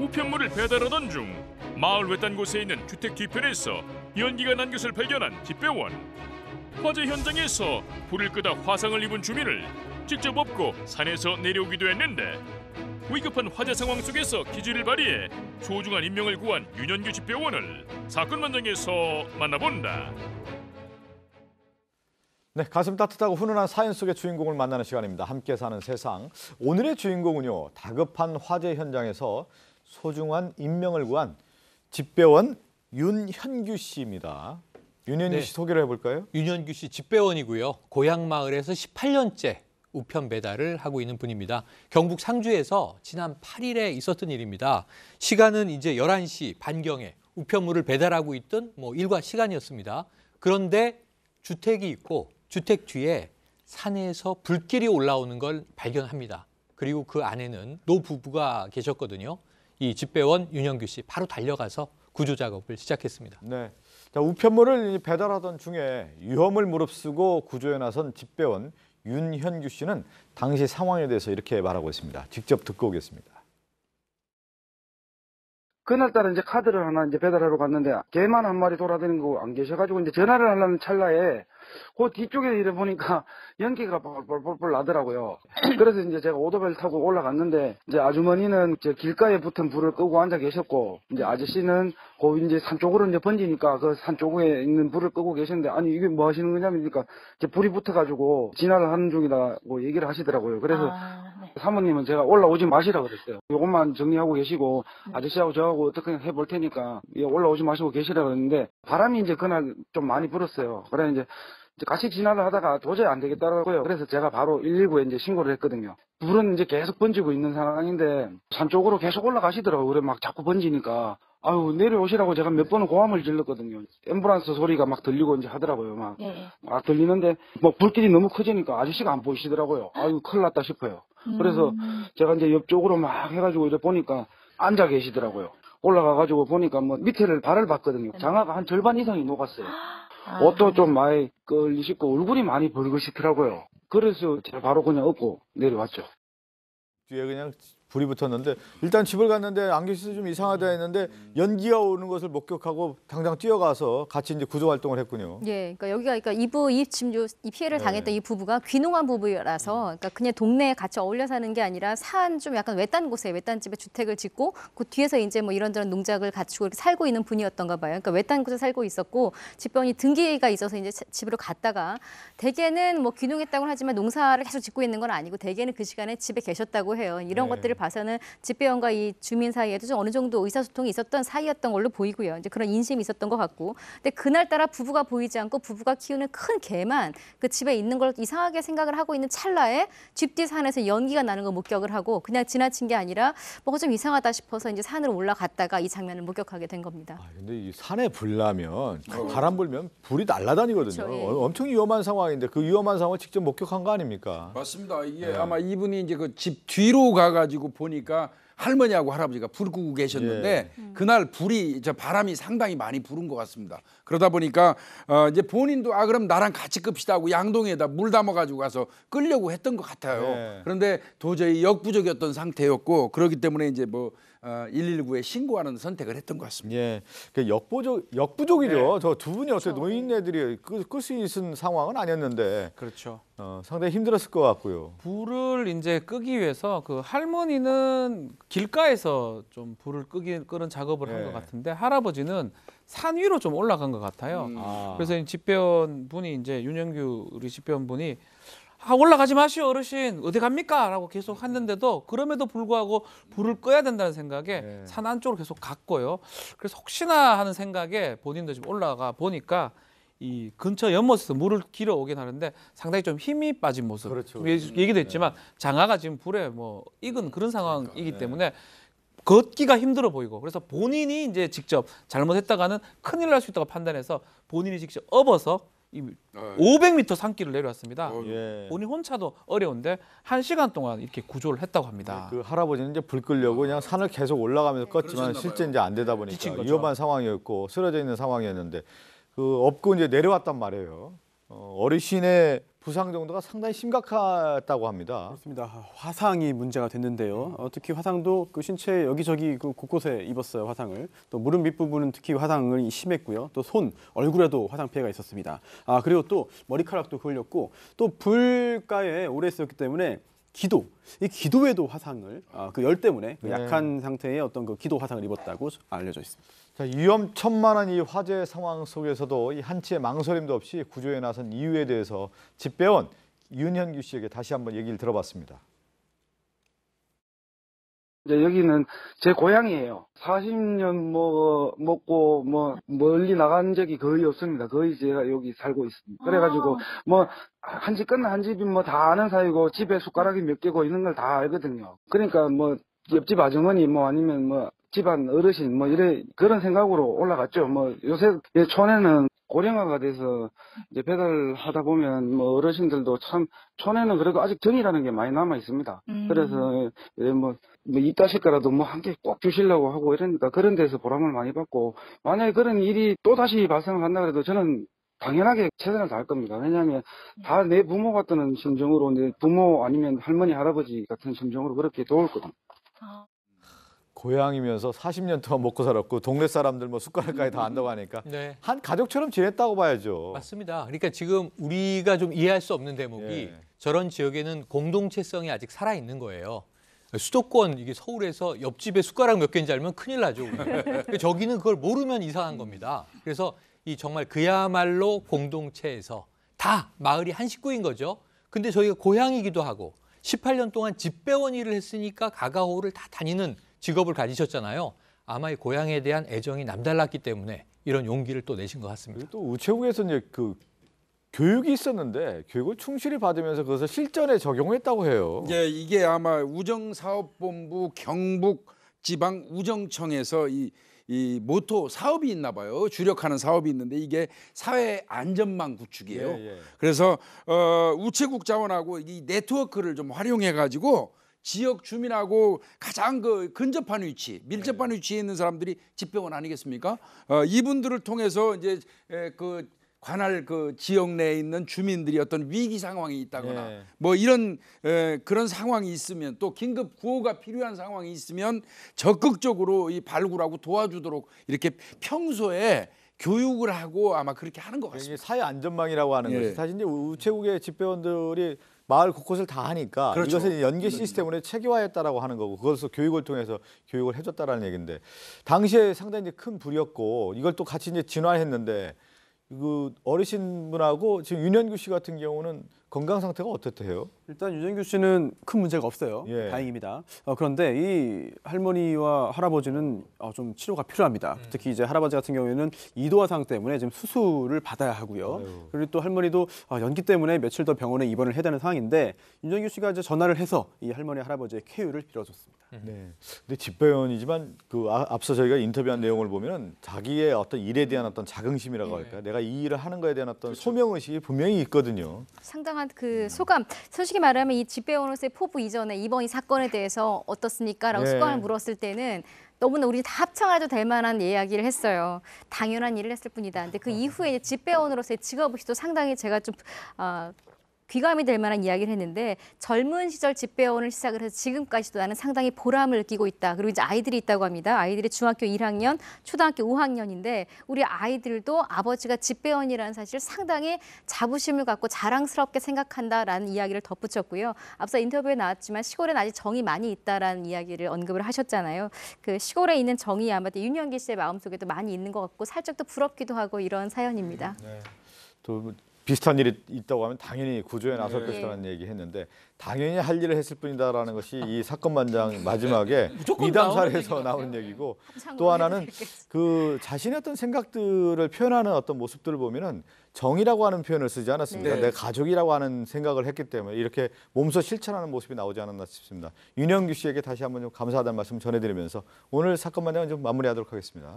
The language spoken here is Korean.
우편물을 배달하던 중 마을 외딴 곳에 있는 주택 뒤편에서 연기가 난 것을 발견한 집배원. 화재 현장에서 불을 끄다 화상을 입은 주민을 직접 업고 산에서 내려오기도 했는데 위급한 화재 상황 속에서 기지를 발휘해 소중한 인명을 구한 윤현규 집배원을 사건 현장에서 만나본다. 네, 가슴 따뜻하고 훈훈한 사연 속의 주인공을 만나는 시간입니다. 함께 사는 세상. 오늘의 주인공은요, 다급한 화재 현장에서 소중한 인명을 구한 집배원 윤현규 씨입니다. 윤현규 씨 소개를 해볼까요? 윤현규 씨 집배원이고요. 고향 마을에서 18년째 우편 배달을 하고 있는 분입니다. 경북 상주에서 지난 8일에 있었던 일입니다. 시간은 이제 11시 반경에 우편물을 배달하고 있던 일과 시간이었습니다. 그런데 주택이 있고 주택 뒤에 산에서 불길이 올라오는 걸 발견합니다. 그리고 그 안에는 노부부가 계셨거든요. 이 집배원 윤현규 씨 바로 달려가서 구조 작업을 시작했습니다. 네, 자, 우편물을 배달하던 중에 위험을 무릅쓰고 구조에 나선 집배원 윤현규 씨는 당시 상황에 대해서 이렇게 말하고 있습니다. 직접 듣고 오겠습니다. 그날따라 이제 카드를 하나 이제 배달하러 갔는데 개만 한 마리 돌아다니는 거 안 계셔가지고 이제 전화를 하려는 찰나에 그 뒤쪽에 이래 보니까 연기가 뻘뻘뻘 나더라고요. 그래서 이제 제가 오토바이를 타고 올라갔는데 이제 아주머니는 이제 길가에 붙은 불을 끄고 앉아 계셨고 이제 아저씨는 그 이제 산 쪽으로 이제 번지니까 그 산 쪽에 있는 불을 끄고 계셨는데 아니 이게 뭐 하시는 거냐면 그러니까 이제 불이 붙어가지고 진화를 하는 중이라고 얘기를 하시더라고요. 그래서 네. 사모님은 제가 올라오지 마시라 그랬어요. 요것만 정리하고 계시고 아저씨하고 저하고 어떻게 해볼 테니까 올라오지 마시고 계시라 그랬는데 바람이 이제 그날 좀 많이 불었어요. 그래 이제 같이 진화를 하다가 도저히 안 되겠더라고요. 그래서 제가 바로 119에 이제 신고를 했거든요. 불은 이제 계속 번지고 있는 상황인데 산 쪽으로 계속 올라가시더라고요. 그래 막 자꾸 번지니까 아유 내려오시라고 제가 몇 번은 고함을 질렀거든요. 앰뷸런스 소리가 막 들리고 이제 하더라고요. 막 들리는데 뭐 불길이 너무 커지니까 아저씨가 안 보이시더라고요. 아유 큰일 났다 싶어요. 그래서 제가 이제 옆쪽으로 막 해가지고 이래 보니까 앉아 계시더라고요. 올라가가지고 보니까 뭐 밑에를 발을 봤거든요. 장화가 한 절반 이상이 녹았어요. 옷도 좀 많이 걸리시고 얼굴이 많이 붉으시더라고요. 그래서 제가 바로 그냥 업고 내려왔죠. 뒤에 그냥 불이 붙었는데 일단 집을 갔는데 안 계셔서 좀 이상하다 했는데 연기가 오는 것을 목격하고 당장 뛰어가서 같이 이제 구조 활동을 했군요. 예, 그러니까 여기가 이 피해를 당했던 이 부부가 귀농한 부부라서 그러니까 그냥 동네에 같이 어울려 사는 게 아니라 산 좀 약간 외딴 곳에 외딴 집에 주택을 짓고 그 뒤에서 이제 뭐 이런저런 농작을 갖추고 이렇게 살고 있는 분이었던가 봐요. 그러니까 외딴 곳에 살고 있었고 집배원이 등기가 있어서 이제 집으로 갔다가 대개는 뭐 귀농했다고는 하지만 농사를 계속 짓고 있는 건 아니고 대개는 그 시간에 집에 계셨다고 해요. 이런 것들을 봐서는 집배원과 이 주민 사이에도 좀 어느 정도 의사소통이 있었던 사이였던 걸로 보이고요. 이제 그런 인심이 있었던 것 같고. 근데 그날따라 부부가 보이지 않고 부부가 키우는 큰 개만 그 집에 있는 걸 이상하게 생각을 하고 있는 찰나에 집 뒤 산에서 연기가 나는 걸 목격을 하고 그냥 지나친 게 아니라 뭐가 좀 이상하다 싶어서 이제 산으로 올라갔다가 이 장면을 목격하게 된 겁니다. 근데 이 산에 불 나면 바람 불면 불이 날아다니거든요. 그렇죠, 예. 엄청 위험한 상황인데 그 위험한 상황을 직접 목격한 거 아닙니까? 맞습니다. 이게 아마 이분이 이제 그 집 뒤로 가가지고 보니까 할머니하고 할아버지가 불 끄고 계셨는데 그날 불이 바람이 상당히 많이 부른 것 같습니다. 그러다 보니까 이제 본인도 그럼 나랑 같이 끕시다 하고 양동이에다 물 담아가지고 가서 끌려고 했던 것 같아요. 그런데 도저히 역부족이었던 상태였고 그렇기 때문에 이제 119에 신고하는 선택을 했던 것 같습니다. 예, 역부족이죠. 저 두 분이 어떻게 노인네들이 끌 수 있는 상황은 아니었는데. 그렇죠. 상당히 힘들었을 것 같고요. 불을 이제 끄기 위해서 그 할머니는 길가에서 좀 불을 끄는 작업을 한 것 같은데 할아버지는 산 위로 좀 올라간 것 같아요. 그래서 이 집배원 분이 이제 윤현규 우리 집배원 분이 올라가지 마시오 어르신 어디 갑니까? 라고 계속 했는데도 그럼에도 불구하고 불을 꺼야 된다는 생각에 산 안쪽으로 계속 갔고요. 그래서 혹시나 하는 생각에 본인도 좀 올라가 보니까 이 근처 연못에서 물을 길어 오긴 하는데 상당히 좀 힘이 빠진 모습. 그렇죠. 얘기도 했지만 장화가 지금 불에 익은 그런 상황이기 때문에 걷기가 힘들어 보이고 그래서 본인이 이제 직접 잘못했다가는 큰일 날 수 있다고 판단해서 본인이 직접 업어서 500m 산길을 내려왔습니다. 본인 혼자도 어려운데 1시간 동안 이렇게 구조를 했다고 합니다. 그 할아버지는 이제 불 끄려고 그냥 산을 계속 올라가면서 껐지만 실제 이제 안 되다 보니까 위험한 상황이었고 쓰러져 있는 상황이었는데 그 업고 이제 내려왔단 말이에요. 어르신의 부상 정도가 상당히 심각하다고 합니다. 그렇습니다. 화상이 문제가 됐는데요. 특히 화상도 그 신체 여기저기 그 곳곳에 입었어요, 화상을. 또 무릎 밑부분은 특히 화상이 심했고요. 또 손, 얼굴에도 화상 피해가 있었습니다. 그리고 또 머리카락도 흘렸고 또 불가에 오래 있었기 때문에 이 기도에도 화상을 그 열 때문에 그 약한 상태의 어떤 그 기도 화상을 입었다고 알려져 있습니다. 자, 위험천만한 이 화재 상황 속에서도 이 한치의 망설임도 없이 구조에 나선 이유에 대해서 집배원 윤현규 씨에게 다시 한번 얘기를 들어봤습니다. 이제 여기는 제 고향이에요. 40년 먹고 멀리 나간 적이 거의 없습니다. 거의 제가 여기 살고 있습니다. 그래가지고 한 집 끝나 한 집이 다 아는 사이고 집에 숟가락이 몇 개고 있는 걸 다 알거든요. 그러니까 옆집 아주머니 아니면 집안 어르신 이래 그런 생각으로 올라갔죠. 요새 촌에는 고령화가 돼서 이제 배달하다 보면 어르신들도 참 촌에는 그래도 아직 정이라는 게 많이 남아 있습니다. 그래서 입 다실 거라도 한 개 꼭 주시려고 하고 이러니까 그런 데서 보람을 많이 받고 만약에 그런 일이 또 다시 발생한다 그래도 저는 당연하게 최선을 다할 겁니다. 왜냐하면 다 내 부모 같다는 심정으로 내 부모 아니면 할머니 할아버지 같은 심정으로 그렇게 도왔거든요. 고향이면서 40년 동안 먹고 살았고 동네 사람들 숟가락까지 다 안다고 하니까 한 가족처럼 지냈다고 봐야죠. 맞습니다. 그러니까 지금 우리가 좀 이해할 수 없는 대목이 저런 지역에는 공동체성이 아직 살아있는 거예요. 수도권 이게 서울에서 옆집에 숟가락 몇 개인지 알면 큰일 나죠. 저기는 그걸 모르면 이상한 겁니다. 그래서 이 정말 그야말로 공동체에서 다 마을이 한 식구인 거죠. 근데 저희가 고향이기도 하고 18년 동안 집배원 일을 했으니까 가가호를 다 다니는 직업을 가지셨잖아요. 아마 이 고향에 대한 애정이 남달랐기 때문에 이런 용기를 또 내신 것 같습니다. 또 우체국에서 이제 그 교육이 있었는데 교육을 충실히 받으면서 그것을 실전에 적용했다고 해요. 예, 이게 아마 우정사업본부 경북지방우정청에서 이 모토 사업이 있나 봐요. 주력하는 사업이 있는데 이게 사회 안전망 구축이에요. 그래서 우체국 자원하고 이 네트워크를 좀 활용해 가지고 지역 주민하고 가장 근접한 위치, 밀접한 위치에 있는 사람들이 집배원 아니겠습니까? 이분들을 통해서 이제 그 관할 그 지역 내에 있는 주민들이 어떤 위기 상황이 있다거나 이런 그런 상황이 있으면 또 긴급 구호가 필요한 상황이 있으면 적극적으로 이 발굴하고 도와주도록 이렇게 평소에 교육을 하고 아마 그렇게 하는 것 같습니다. 이게 사회 안전망이라고 하는 것이 사실 이제 우체국의 집배원들이 마을 곳곳을 다 하니까 이것을 연계 시스템으로 체계화했다라고 하는 거고 그것을 교육을 통해서 교육을 해줬다라는 얘기인데 당시에 상당히 이제 큰 불이었고 이걸 또 같이 이제 진화했는데 그 어르신분하고 지금 윤현규 씨 같은 경우는 건강 상태가 어떻대요? 일단 윤현규 씨는 큰 문제가 없어요. 다행입니다. 그런데 이 할머니와 할아버지는 좀 치료가 필요합니다. 특히 이제 할아버지 같은 경우에는 이도화상 때문에 지금 수술을 받아야 하고요. 그리고 또 할머니도 연기 때문에 며칠 더 병원에 입원을 해야 되는 상황인데 윤현규 씨가 이제 전화를 해서 이 할머니 할아버지의 쾌유를 빌어줬습니다. 근데 집배원이지만 그 앞서 저희가 인터뷰한 내용을 보면 자기의 어떤 일에 대한 어떤 자긍심이라고 할까요? 내가 이 일을 하는 거에 대한 어떤 소명 의식이 분명히 있거든요. 상당한 그 소감, 솔직히 말하면 이 집배원으로서의 포부 이전에 이번 이 사건에 대해서 어떻습니까?라고 소감을 물었을 때는 너무나 우리 다 합창해도 될 만한 이야기를 했어요. 당연한 일을 했을 뿐이다. 근데 그 이후에 집배원으로서의 직업의식도 상당히 제가 좀 귀감이 될 만한 이야기를 했는데 젊은 시절 집배원을 시작을 해서 지금까지도 나는 상당히 보람을 느끼고 있다. 그리고 이제 아이들이 있다고 합니다. 아이들이 중학교 1학년, 초등학교 5학년인데 우리 아이들도 아버지가 집배원이라는 사실을 상당히 자부심을 갖고 자랑스럽게 생각한다라는 이야기를 덧붙였고요. 앞서 인터뷰에 나왔지만 시골엔 아직 정이 많이 있다라는 이야기를 언급을 하셨잖아요. 그 시골에 있는 정이 아마 윤현기 씨의 마음속에도 많이 있는 것 같고 살짝 또 부럽기도 하고 이런 사연입니다. 또 비슷한 일이 있다고 하면 당연히 구조에 나설 것이라는 얘기했는데 당연히 할 일을 했을 뿐이다라는 것이 이 사건 만장 마지막에 미담 사례에서 나오는 얘기고 또 하나는 그 자신의 어떤 생각들을 표현하는 어떤 모습들을 보면은 정이라고 하는 표현을 쓰지 않았습니까? 내 가족이라고 하는 생각을 했기 때문에 이렇게 몸소 실천하는 모습이 나오지 않았나 싶습니다. 윤현규 씨에게 다시 한번 좀 감사하다는 말씀 전해드리면서 오늘 사건 만장은 좀 마무리하도록 하겠습니다.